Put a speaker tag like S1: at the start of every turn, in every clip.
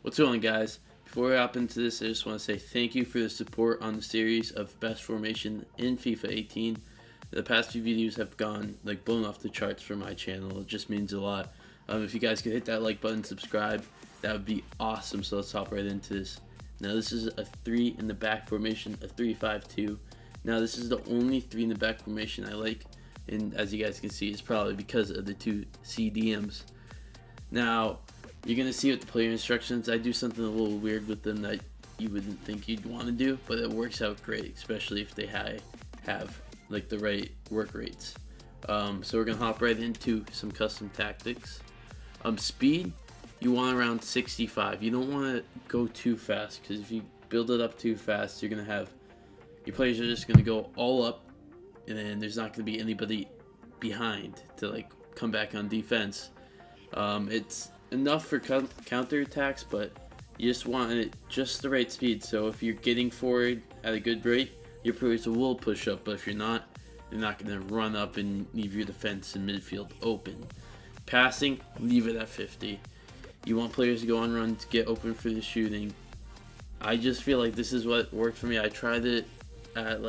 S1: What's going on, guys? Before we hop into this, I just want to say thank you for the support on the series of best formation in FIFA 18. The past few videos have gone blown off the charts for my channel. It just means a lot. If you guys could hit that like button, subscribe, that would be awesome. So let's hop right into this. Now this is a 3 in the back formation, a 3-5-2. Now this is the only 3 in the back formation I like, and as you guys can see, it's probably because of the 2 CDMs. Now you're going to see with the player instructions, I do something a little weird with them that you wouldn't think you'd want to do, but it works out great, especially if they have the right work rates. So we're going to hop right into some custom tactics. Speed, you want around 65. You don't want to go too fast, because if you build it up too fast, you're going to have your players are just going to go all up, and then there's not going to be anybody behind to come back on defense. It's enough for counter attacks, but you just want it just the right speed. So if you're getting forward at a good rate, your players will push up, but if you're not, they're not going to run up and leave your defense and midfield open. Passing, leave it at 50. You want players to go on runs, get open for the shooting. I just feel like this is what worked for me. I tried it at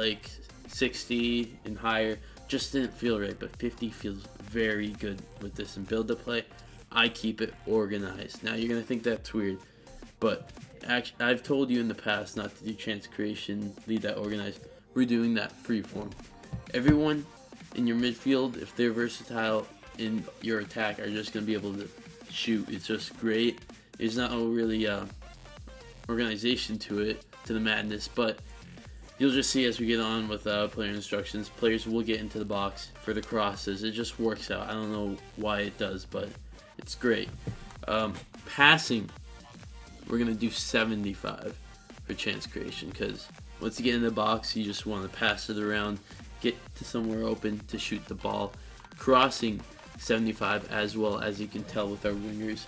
S1: 60 and higher, just didn't feel right, but 50 feels very good with this. And build up play, I keep it organized. Now you're gonna think that's weird, but actually, I've told you in the past not to do chance creation, leave that organized. We're doing that freeform. Everyone in your midfield, if they're versatile in your attack, are just gonna be able to shoot. It's just great. There's not really organization to the madness, but you'll just see as we get on with player instructions, players will get into the box for the crosses. It just works out. I don't know why it does, but it's great. Passing, we're going to do 75 for chance creation, because once you get in the box, you just want to pass it around, get to somewhere open to shoot the ball. Crossing, 75 as well, as you can tell with our wingers.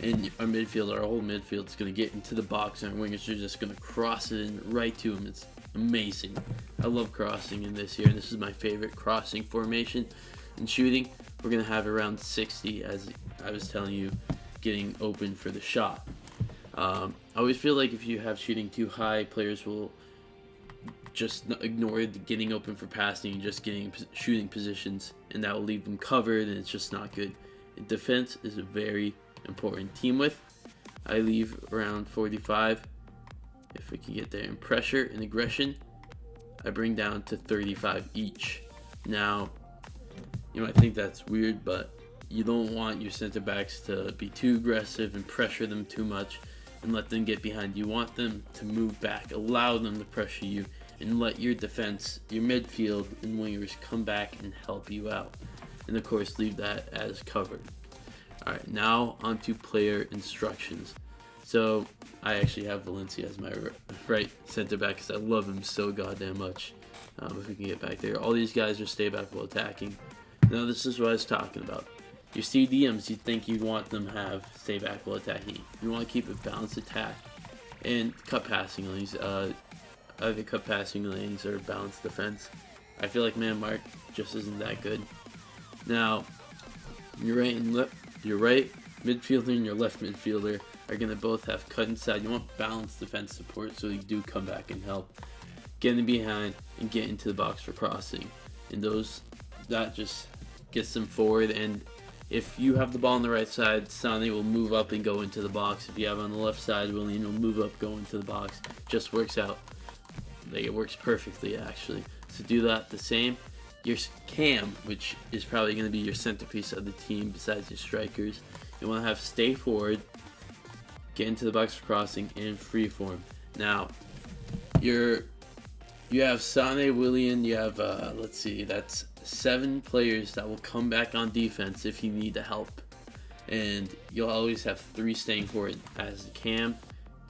S1: And our midfield, our whole midfield is going to get into the box, and our wingers are just going to cross it in right to them. It's amazing. I love crossing in this here, and this is my favorite crossing formation. And shooting, we're going to have around 60, as I was telling you, getting open for the shot. I always feel like if you have shooting too high, players will just ignore getting open for passing and just getting shooting positions, and that will leave them covered, and it's just not good. And defense is a very important. Team width, I leave around 45 if we can get there. And pressure and aggression, I bring down to 35 each. Now you might think that's weird, but you don't want your center backs to be too aggressive and pressure them too much and let them get behind. You want them to move back, allow them to pressure you, and let your defense, your midfield and wingers come back and help you out. And of course, leave that as covered. Alright, now onto player instructions. So I actually have Valencia as my right center back because I love him so goddamn much. If we can get back there. All these guys are stay back while attacking. Now this is what I was talking about. Your CDMs, you'd think you'd want them to have stay back while attacking. You want to keep a balanced attack and cut passing lanes. Either cut passing lanes or balanced defense. I feel like man mark just isn't that good. Now, your right midfielder and your left midfielder are going to both have cut inside. You want balanced defense support so you do come back and help. Get in behind and get into the box for crossing. And that just gets them forward. And if you have the ball on the right side, Sane will move up and go into the box. If you have it on the left side, Willian will move up, go into the box. Just works out. It works perfectly, actually. So do that the same. Your cam, which is probably going to be your centerpiece of the team besides your strikers, you want to have stay forward, get into the box for crossing, and freeform. Now, you have Sane, Willian, you have, let's see, that's 7 players that will come back on defense if you need the help. And you'll always have 3 staying forward as the cam,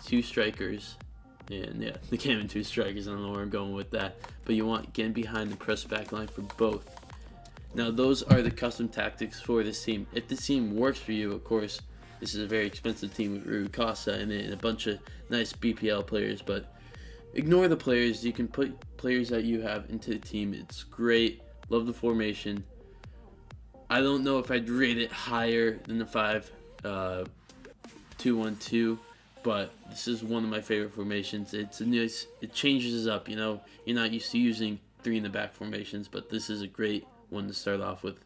S1: 2 strikers, and yeah, the cam and 2 strikers. I don't know where I'm going with that. But you want getting behind the press back line for both. Now those are the custom tactics for this team. If this team works for you, of course, this is a very expensive team with Rui Costa and a bunch of nice BPL players, but ignore the players. You can put players that you have into the team. It's great. Love the formation. I don't know if I'd rate it higher than the 5-2-1-2, but this is one of my favorite formations. It's a nice, it changes up, you know. You're not used to using three in the back formations, but this is a great one to start off with.